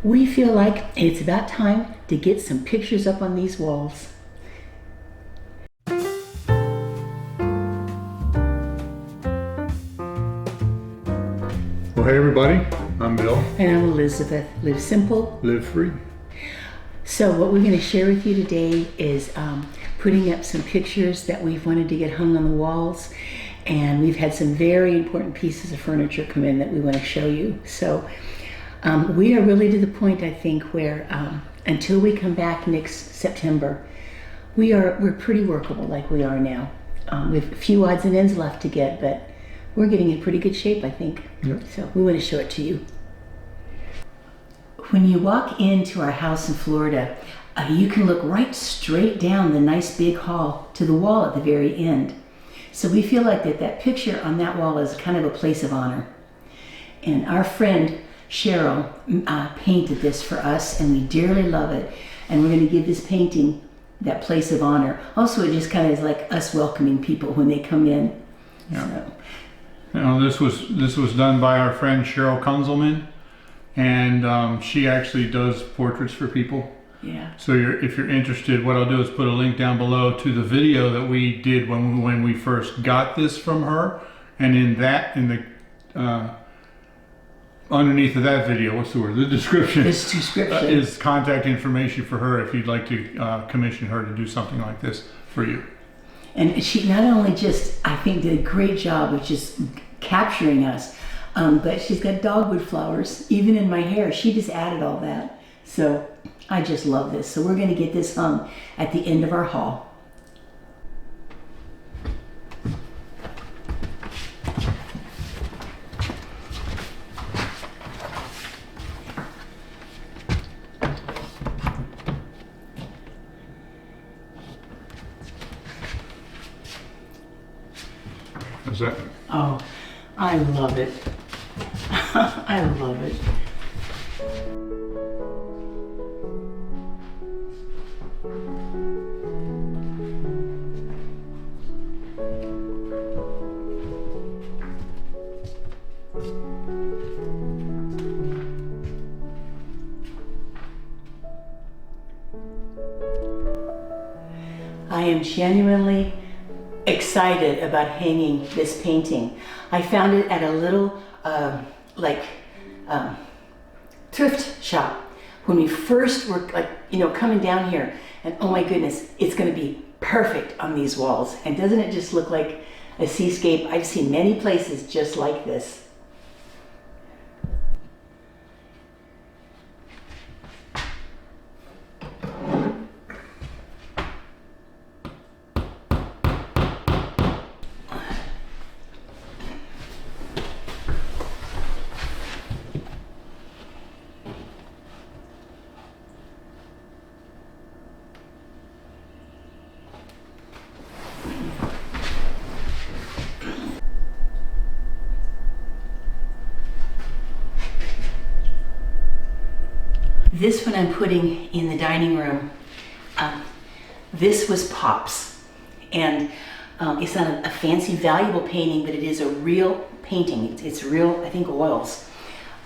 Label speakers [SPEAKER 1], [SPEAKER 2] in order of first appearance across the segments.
[SPEAKER 1] We feel like it's about time to get some pictures up on these walls.
[SPEAKER 2] Well, hey everybody, I'm Bill.
[SPEAKER 1] And I'm Elizabeth. Live simple,
[SPEAKER 2] Live free.
[SPEAKER 1] So what we're going to share with you today is putting up some pictures that we've wanted to get hung on the walls. And we've had some very important pieces of furniture come in that we want to show you. So we are really to the point, I think, where until we come back next September, we're pretty workable like we are now. We have a few odds and ends left to get, but we're getting in pretty good shape, I think.
[SPEAKER 2] Yep.
[SPEAKER 1] So we want to show it to you. When you walk into our house in Florida, you can look right straight down the nice big hall to the wall at the very end. So we feel like that picture on that wall is kind of a place of honor. And our friend Cheryl painted this for us, and we dearly love it. And we're going to give this painting that place of honor. Also, it just kind of is like us welcoming people when they come in.
[SPEAKER 2] Yeah.
[SPEAKER 1] So.
[SPEAKER 2] You know, this was done by our friend Cheryl Kunzelman, and she actually does portraits for people.
[SPEAKER 1] Yeah.
[SPEAKER 2] So if you're interested, what I'll do is put a link down below to the video that we did when we first got this from her, and in the underneath of that video, what's the word? The description.
[SPEAKER 1] This description
[SPEAKER 2] is contact information for her if you'd like to commission her to do something like this for you.
[SPEAKER 1] And she not only just, I think, did a great job of just capturing us, but she's got dogwood flowers, even in my hair. She just added all that. So I just love this. So we're going to get this hung at the end of our hall.
[SPEAKER 2] Is that?
[SPEAKER 1] Oh, I love it. I love it. I am genuinely excited about hanging this painting. I found it at a little thrift shop when we first were coming down here, and oh my goodness, it's going to be perfect on these walls. And doesn't it just look like a seascape? I've seen many places just like this. This one I'm putting in the dining room. This was Pop's, and it's not a fancy, valuable painting, but it is a real painting. It's real, I think, oils,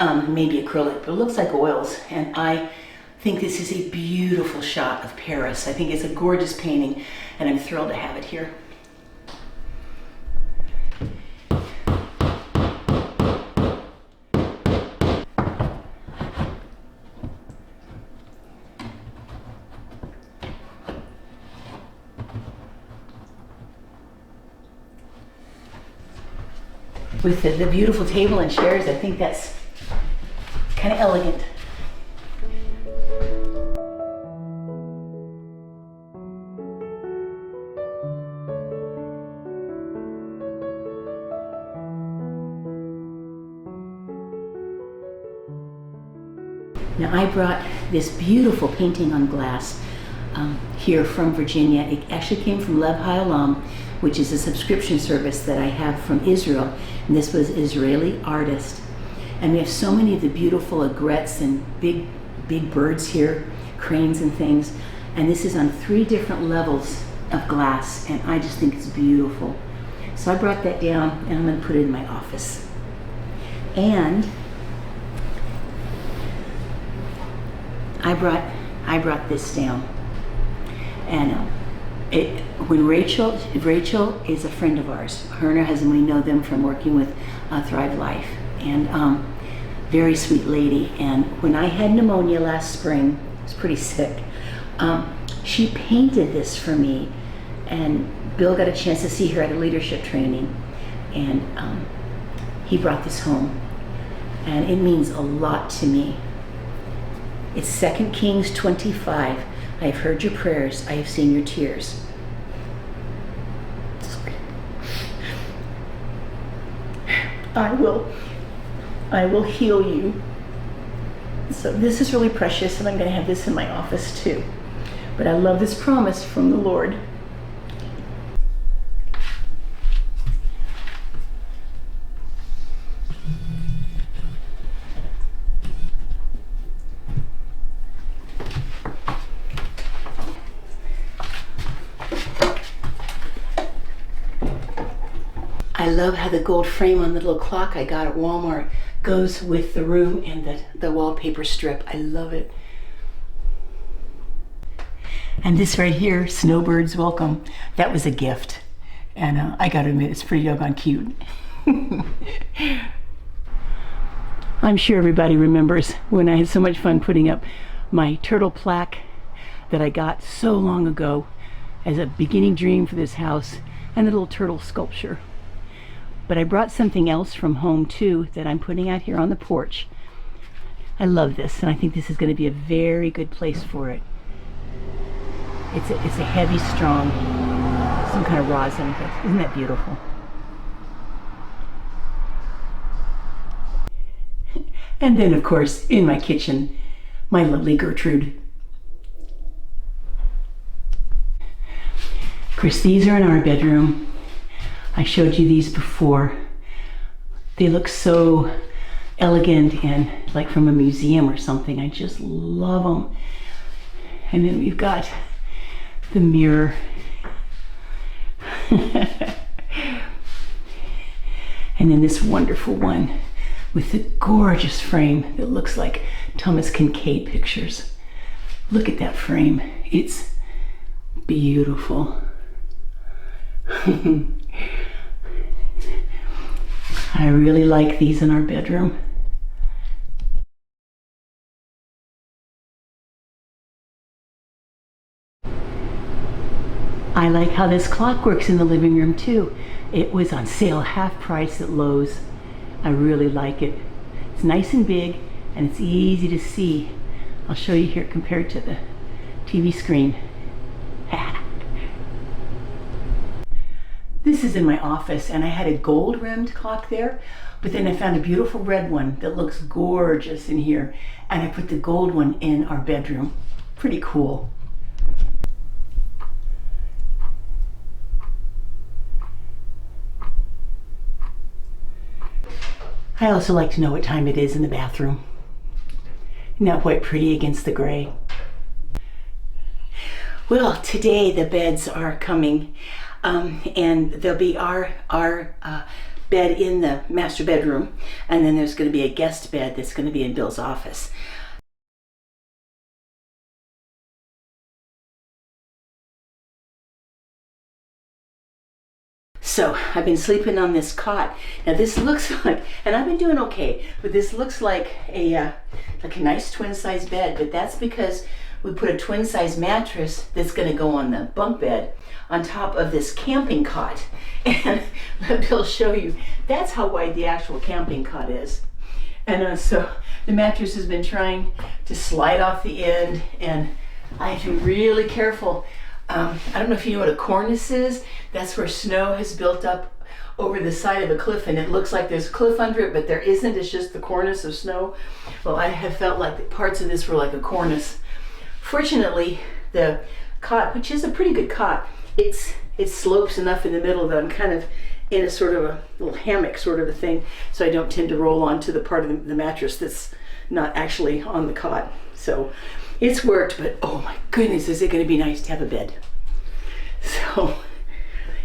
[SPEAKER 1] maybe acrylic, but it looks like oils. And I think this is a beautiful shot of Paris. I think it's a gorgeous painting, and I'm thrilled to have it here. With the beautiful table and chairs, I think that's kind of elegant. Now I brought this beautiful painting on glass here from Virginia. It actually came from Lev Haolam, which is a subscription service that I have from Israel. And this was Israeli artist. And we have so many of the beautiful aigrettes and big birds here, cranes and things. And this is on 3 different levels of glass, and I just think it's beautiful. So I brought that down, and I'm going to put it in my office. And I brought this down, and when Rachel is a friend of ours. Her and her husband, we know them from working with Thrive Life, and very sweet lady. And when I had pneumonia last spring, I was pretty sick. She painted this for me, and Bill got a chance to see her at a leadership training, and he brought this home, and it means a lot to me. It's 2 Kings 25. I have heard your prayers. I have seen your tears. Sorry. I will heal you. So this is really precious, and I'm going to have this in my office too. But I love this promise from the Lord. I love how the gold frame on the little clock I got at Walmart goes with the room and the wallpaper strip. I love it. And this right here, Snowbirds Welcome, that was a gift. And I gotta admit, it's pretty doggone cute. I'm sure everybody remembers when I had so much fun putting up my turtle plaque that I got so long ago as a beginning dream for this house, and the little turtle sculpture. But I brought something else from home too that I'm putting out here on the porch. I love this, and I think this is going to be a very good place for it. It's a heavy, strong, some kind of rosin. Isn't that beautiful? And then, of course, in my kitchen, my lovely Gertrude. Of course, these are in our bedroom. I showed you these before. They look so elegant and like from a museum or something. I just love them. And then we've got the mirror. And then this wonderful one with the gorgeous frame that looks like Thomas Kincaid pictures. Look at that frame. It's beautiful. I really like these in our bedroom. I like how this clock works in the living room too. It was on sale half price at Lowe's. I really like it. It's nice and big, and it's easy to see. I'll show you here compared to the TV screen. This is in my office, and I had a gold rimmed clock there, but then I found a beautiful red one that looks gorgeous in here, and I put the gold one in our bedroom. Pretty cool. I also like to know what time it is in the bathroom. Isn't that quite pretty against the gray? Well, today the beds are coming. And there'll be our bed in the master bedroom, and then there's going to be a guest bed that's going to be in Bill's office. So I've been sleeping on this cot. Now this looks like, and I've been doing okay, but this looks like a nice twin size bed, but that's because we put a twin size mattress that's going to go on the bunk bed on top of this camping cot. And let Bill show you, that's how wide the actual camping cot is. And so the mattress has been trying to slide off the end, and I have to be really careful. I don't know if you know what a cornice is. That's where snow has built up over the side of a cliff, and it looks like there's a cliff under it, but there isn't. It's just the cornice of snow. Well, I have felt like the parts of this were like a cornice. Fortunately, the cot, which is a pretty good cot, it slopes enough in the middle that I'm kind of in a sort of a little hammock sort of a thing, so I don't tend to roll onto the part of the mattress that's not actually on the cot. So it's worked, but oh my goodness, is it going to be nice to have a bed. So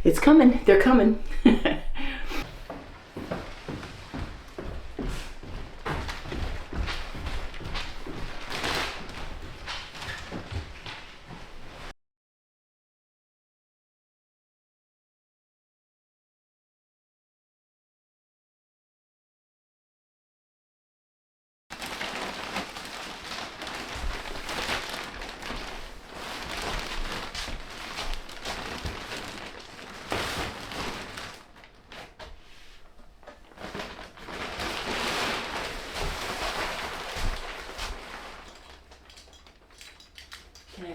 [SPEAKER 1] it's coming. They're coming.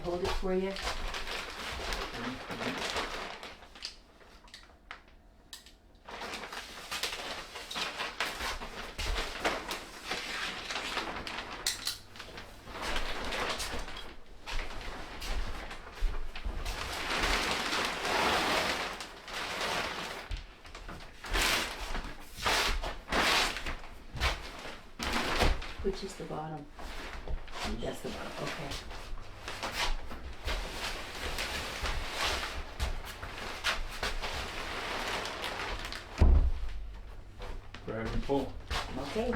[SPEAKER 1] hold it for you? Which is the bottom? That's the bottom, okay.
[SPEAKER 2] Grab and pull.
[SPEAKER 1] Okay.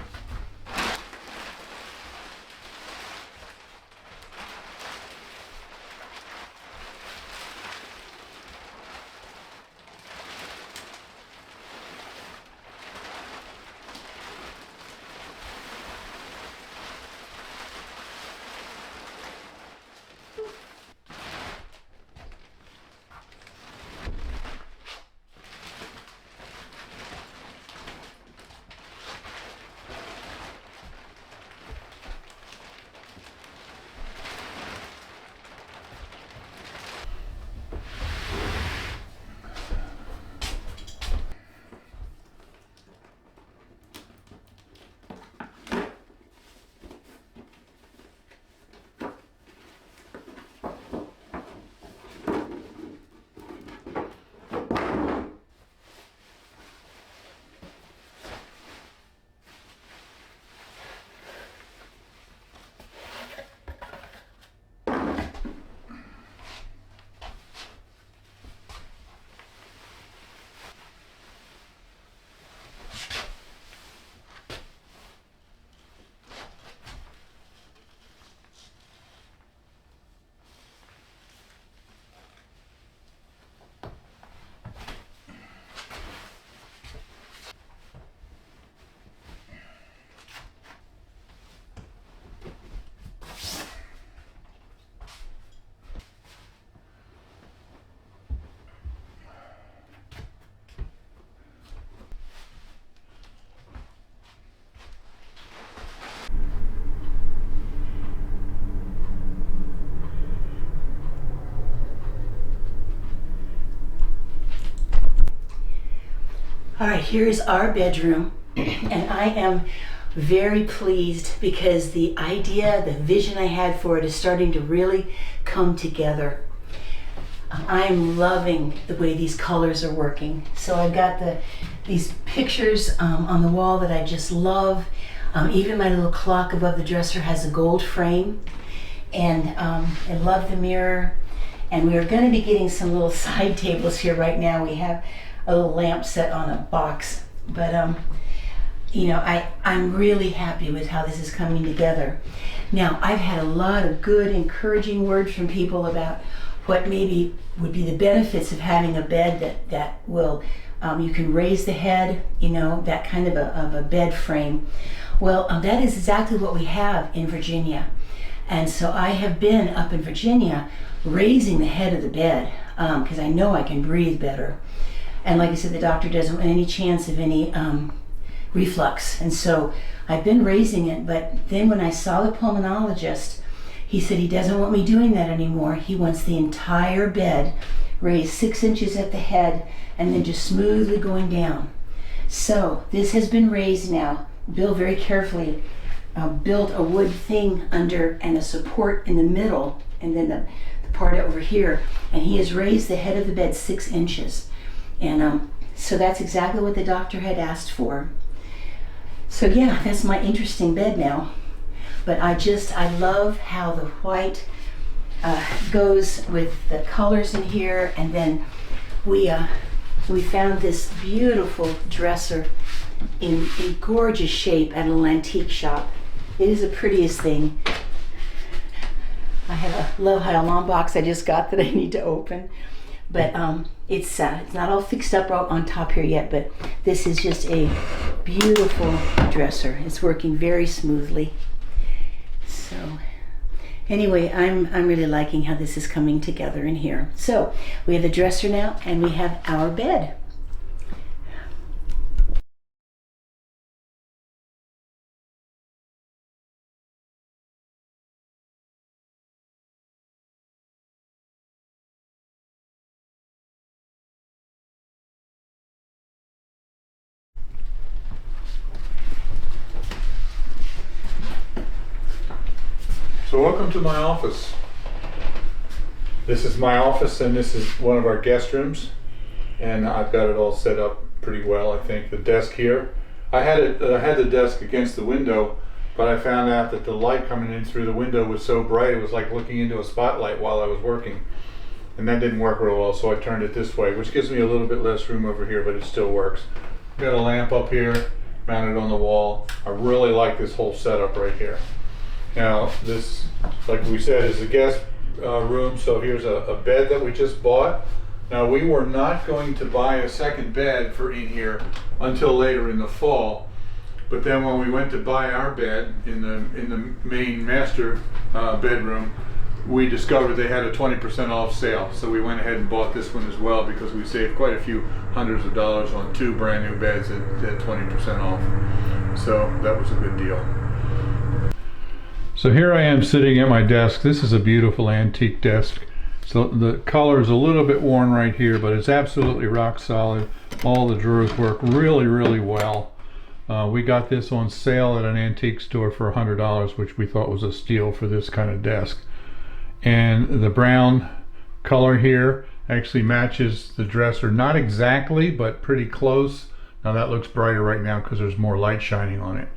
[SPEAKER 1] All right, here is our bedroom, and I am very pleased because the idea, the vision I had for it is starting to really come together. I'm loving the way these colors are working. So I've got these pictures on the wall that I just love. Even my little clock above the dresser has a gold frame, and I love the mirror. And we are going to be getting some little side tables here right now. We have a little lamp set on a box, but you know, I'm really happy with how this is coming together. Now, I've had a lot of good, encouraging words from people about what maybe would be the benefits of having a bed that will, you can raise the head, you know, that kind of a bed frame. Well, that is exactly what we have in Virginia. And so I have been up in Virginia raising the head of the bed because I know I can breathe better. And like I said, the doctor doesn't want any chance of any reflux. And so I've been raising it, but then when I saw the pulmonologist, he said he doesn't want me doing that anymore. He wants the entire bed raised 6 inches at the head and then just smoothly going down. So this has been raised now. Bill very carefully built a wood thing under and a support in the middle, and then the part over here, and he has raised the head of the bed 6 inches. And so that's exactly what the doctor had asked for. So yeah, that's my interesting bed now. But I love how the white goes with the colors in here. And then we found this beautiful dresser in gorgeous shape at an antique shop. It is the prettiest thing. I have a Love High Alarm box I just got that I need to open. But it's not all fixed up on top here yet, but this is just a beautiful dresser. It's working very smoothly. So anyway, I'm really liking how this is coming together in here. So we have the dresser now, and we have our bed.
[SPEAKER 2] So welcome to my office. This is my office and this is one of our guest rooms. And I've got it all set up pretty well, I think. The desk here. I had the desk against the window, but I found out that the light coming in through the window was so bright it was like looking into a spotlight while I was working. And that didn't work real well, so I turned it this way, which gives me a little bit less room over here, but it still works. Got a lamp up here, mounted on the wall. I really like this whole setup right here. Now, this, like we said, is the guest room, so here's a bed that we just bought. Now, we were not going to buy a second bed for in here until later in the fall, but then when we went to buy our bed in the main master bedroom, we discovered they had a 20% off sale, so we went ahead and bought this one as well because we saved quite a few hundreds of dollars on 2 brand new beds at 20% off. So that was a good deal. So here I am sitting at my desk. This is a beautiful antique desk. So the color is a little bit worn right here, but it's absolutely rock solid. All the drawers work really, really well. We got this on sale at an antique store for $100, which we thought was a steal for this kind of desk. And the brown color here actually matches the dresser, not exactly, but pretty close. Now that looks brighter right now because there's more light shining on it.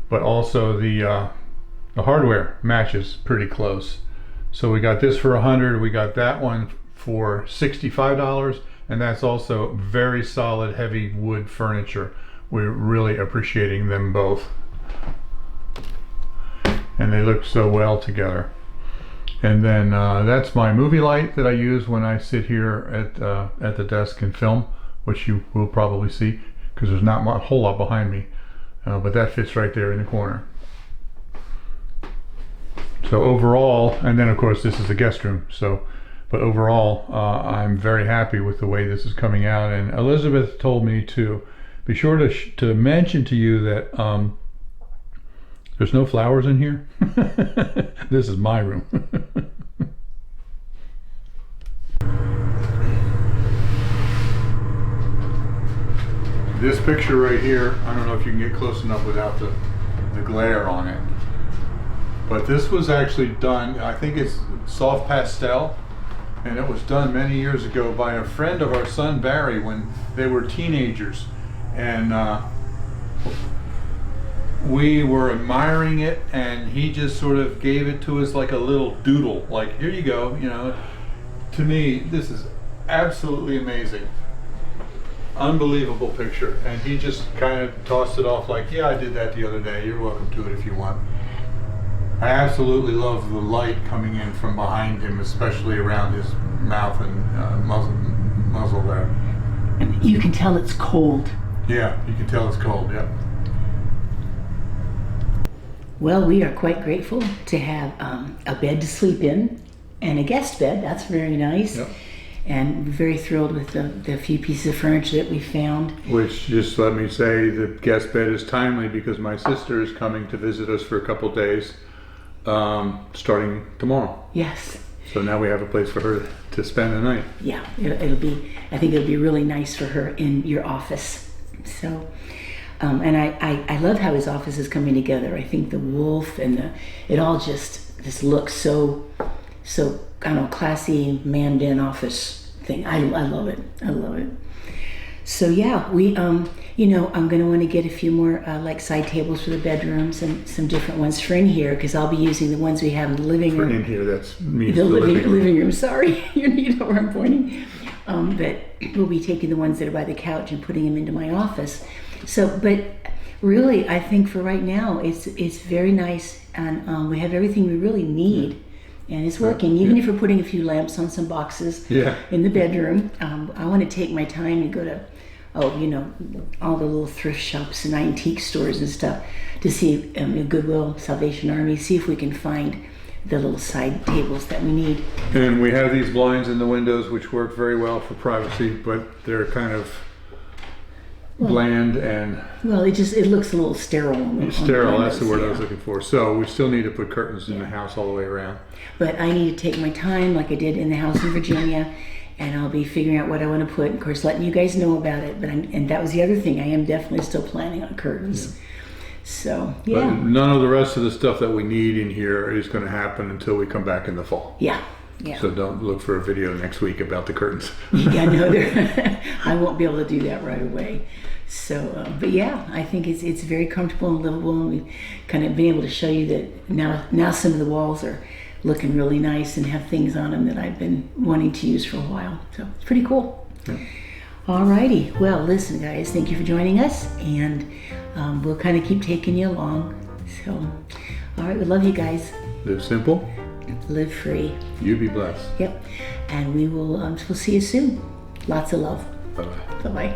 [SPEAKER 2] But also the hardware matches pretty close. So we got this for $100, we got that one for $65, and that's also very solid, heavy wood furniture. We're really appreciating them both. And they look so well together. And then that's my movie light that I use when I sit here at the desk and film, which you will probably see because there's not a whole lot behind me, but that fits right there in the corner. So overall, and then of course this is the guest room, so, but overall I'm very happy with the way this is coming out. And Elizabeth told me to be sure to mention to you that there's no flowers in here. This is my room. This picture right here, I don't know if you can get close enough without the glare on it. But this was actually done, I think it's soft pastel, and it was done many years ago by a friend of our son Barry when they were teenagers. And we were admiring it, and he just sort of gave it to us like a little doodle, like, here you go, you know. To me, this is absolutely amazing. Unbelievable picture. And he just kind of tossed it off like, yeah, I did that the other day, you're welcome to it if you want. I absolutely love the light coming in from behind him, especially around his mouth and muzzle there.
[SPEAKER 1] You can tell it's cold.
[SPEAKER 2] Yeah, you can tell it's cold, yeah.
[SPEAKER 1] Well, we are quite grateful to have a bed to sleep in and a guest bed. That's very nice. Yep. And we're very thrilled with the few pieces of furniture that we found. Which,
[SPEAKER 2] just let me say, the guest bed is timely because my sister is coming to visit us for a couple days, starting tomorrow.
[SPEAKER 1] Yes.
[SPEAKER 2] So now we have a place for her to spend the night.
[SPEAKER 1] Yeah, it'll be, I think it'll be really nice for her in your office. So, and I love how his office is coming together. I think the wolf and it all just looks so, I don't know, classy, manned-in office thing. I love it. I love it. So yeah, we, you know, I'm going to want to get a few more like side tables for the bedrooms and some different ones for in here because I'll be using the ones we have in the living room.
[SPEAKER 2] For in here, that's me.
[SPEAKER 1] The living room. Sorry, you know where I'm pointing. But we'll be taking the ones that are by the couch and putting them into my office. So, but really, I think for right now, it's very nice, and we have everything we really need. And it's working, even if we're putting a few lamps on some boxes in the bedroom. I want to take my time and go to, you know, all the little thrift shops and antique stores and stuff to see Goodwill, Salvation Army, see if we can find the little side tables that we need.
[SPEAKER 2] And we have these blinds in the windows which work very well for privacy, but they're kind of bland and...
[SPEAKER 1] Well, it looks a little sterile.
[SPEAKER 2] Sterile, that's the word I was looking for. So we still need to put curtains in the house all the way around.
[SPEAKER 1] But I need to take my time like I did in the house in Virginia, and I'll be figuring out what I want to put. Of course, letting you guys know about it. But and that was the other thing. I am definitely still planning on curtains. Yeah. So,
[SPEAKER 2] But
[SPEAKER 1] yeah.
[SPEAKER 2] none of the rest of the stuff that we need in here is going to happen until we come back in the fall.
[SPEAKER 1] Yeah. Yeah.
[SPEAKER 2] So don't look for a video next week about the curtains.
[SPEAKER 1] Yeah, no, I won't be able to do that right away. So, but yeah, I think it's very comfortable and livable, and we've kind of been able to show you that now some of the walls are looking really nice and have things on them that I've been wanting to use for a while. So it's pretty cool.
[SPEAKER 2] Yeah.
[SPEAKER 1] Alrighty, well, listen, guys, thank you for joining us, and we'll kind of keep taking you along. So, all right, we love you guys.
[SPEAKER 2] Live simple.
[SPEAKER 1] Live free.
[SPEAKER 2] You be blessed.
[SPEAKER 1] Yep, and we'll see you soon. Lots of love.
[SPEAKER 2] Bye-bye.
[SPEAKER 1] Bye-bye.